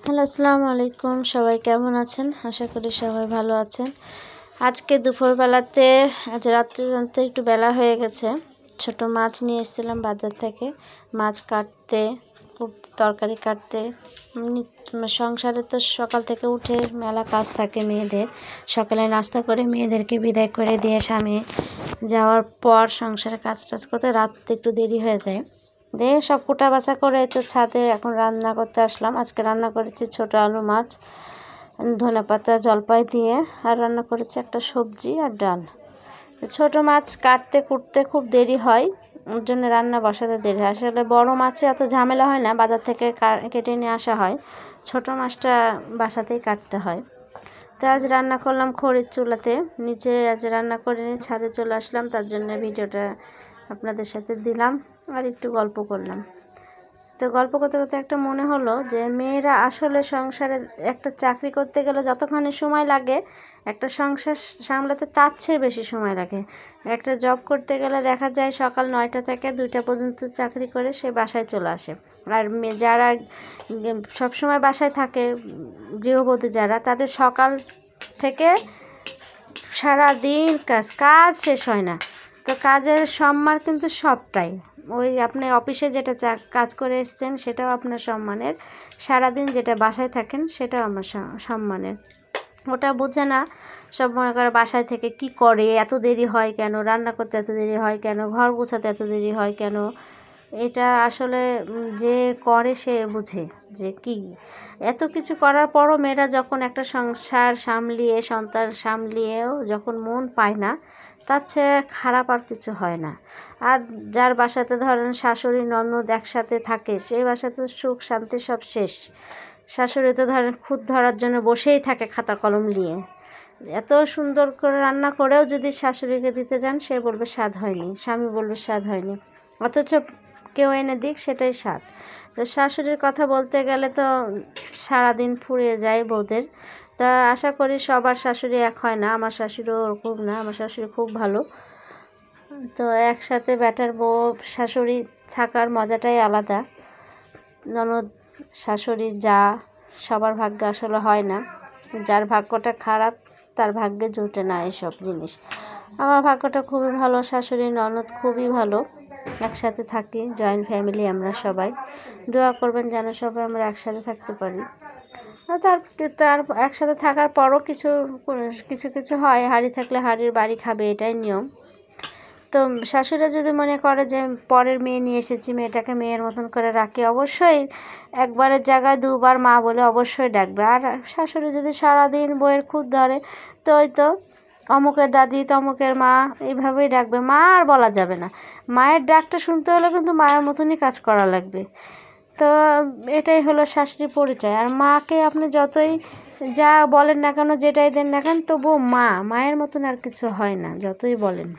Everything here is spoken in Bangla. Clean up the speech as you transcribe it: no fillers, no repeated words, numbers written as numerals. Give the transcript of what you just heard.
হ্যালো, আসসালামু আলাইকুম। সবাই কেমন আছেন? আশা করি সবাই ভালো আছেন। আজকে দুপুরবেলাতে আজ রাত্রে জানতে একটু বেলা হয়ে গেছে। ছোট মাছ নিয়ে এসেছিলাম বাজার থেকে। মাছ কাটতে, তরকারি কাটতে, সংসারে তো সকাল থেকে উঠে মেলা কাজ থাকে মেয়েদের। সকালে নাস্তা করে মেয়েদেরকে বিদায় করে দিয়ে স্বামী যাওয়ার পর সংসারে কাজ টাজ করতে রাত একটু দেরি হয়ে যায়। দিয়ে সব কুটা বাছা করে তো ছাদে এখন রান্না করতে আসলাম। আজকে রান্না করেছি ছোট আলু মাছ, ধনেপাতা জলপাই দিয়ে, আর রান্না করেছি একটা সবজি আর ডাল। ছোট মাছ কাটতে কুটতে খুব দেরি হয়, ওর জন্য রান্না বসাতে দেরি হয়। আসলে বড় মাছে এত ঝামেলা হয় না, বাজার থেকে কেটে নিয়ে আসা হয়। ছোট মাছটা বাসাতেই কাটতে হয়। তো আজ রান্না করলাম খড়ির চুলাতে, নিচে আজ রান্না করে নিয়ে ছাদে চলে আসলাম। তার জন্য ভিডিওটা আপনাদের সাথে দিলাম আর একটু গল্প করলাম। তো গল্প করতে করতে একটা মনে হলো যে মেয়েরা আসলে সংসারে একটা চাকরি করতে গেলে যতখানি সময় লাগে একটা সংসার সামলাতে তার চেয়ে বেশি সময় লাগে। একটা জব করতে গেলে দেখা যায় সকাল 9টা থেকে 2টা পর্যন্ত চাকরি করে সে বাসায় চলে আসে। আর যারা সবসময় বাসায় থাকে, গৃহবধূ যারা, তাদের সকাল থেকে সারা দিন কাজ শেষ হয় না। তো কাজের সম্মান কিন্তু সবটাই, ওই আপনি অফিসে যেটা কাজ করে এসছেন সেটাও আপনার সম্মানের, সারাদিন যেটা বাসায় থাকেন সেটাও আমার সম্মানের। ওটা বোঝে না, সব মনে করে বাসায় থেকে কি করে, এত দেরি হয় কেন, রান্না করতে এত দেরি হয় কেন, ঘর গোছাতে এত দেরি হয় কেন। এটা আসলে যে করে সে বুঝে যে কি এত কিছু করার পরও মেয়েরা যখন একটা সংসার সামলিয়ে সন্তান সামলিয়েও যখন মন পায় না, তার চেয়ে খারাপ আর কিছু হয় না। আর যার বাসাতে ধরেন শাশুড়ি ননদ একসাথে থাকে, সেই বাসাতে সুখ শান্তি সব শেষ। শাশুড়ি তো ধরেন খুদ ধরার জন্য বসেই থাকে খাতা কলম নিয়ে। এত সুন্দর করে রান্না করেও যদি শাশুড়িকে দিতে যান, সে বলবে স্বাদ হয়নি, স্বামী বলবে স্বাদ হয়নি, অথচ কেউ এনে দিক সেটাই স্বাদ। তো শাশুড়ির কথা বলতে গেলে তো সারাদিন ফুরিয়ে যায় বউদের। তা আশা করি সবার শাশুড়ি এক হয় না, আমার শাশুড়িও ওরকম না, আমার শাশুড়ি খুব ভালো। তো একসাথে ব্যাটার বউ শাশুড়ি থাকার মজাটাই আলাদা। ননদ শাশুড়ি যা সবার ভাগ্যে আসলে হয় না, যার ভাগ্যটা খারাপ তার ভাগ্যে জোটে না এসব জিনিস। আমার ভাগ্যটা খুবই ভালো, শাশুড়ি ননদ খুবই ভালো, একসাথে থাকি, জয়েন্ট ফ্যামিলি আমরা সবাই। দোয়া করবেন যেন সবাই আমরা একসাথে থাকতে পারি। তার তার একসাথে থাকার পরও কিছু কিছু কিছু হয়, হাঁড়ি থাকলে হাঁড়ির বাড়ি খাবে, এটাই নিয়ম। তো শাশুড়ি যদি মনে করে যে পরের মেয়ে নিয়ে এসেছি, মেয়েটাকে মেয়ের মতন করে রাখি, অবশ্যই একবারের জায়গায় দুবার মা বলে অবশ্যই ডাকবে। আর শাশুড়ি যদি সারাদিন বইয়ের খুঁত ধরে, তো ওই তো অমুকের দাদি তমুকের মা এইভাবেই ডাকবে, মা আর বলা যাবে না। মায়ের ডাকটা শুনতে হলে কিন্তু মায়ের মতনই কাজ করা লাগবে। তো এটাই হলো শাশুড়ির পরিচয়। আর মাকে আপনি যতই যা বলেন না কেন, যেটাই দেন না কেন, তবুও মায়ের মতন আর কিছু হয় না, যতই বলেন।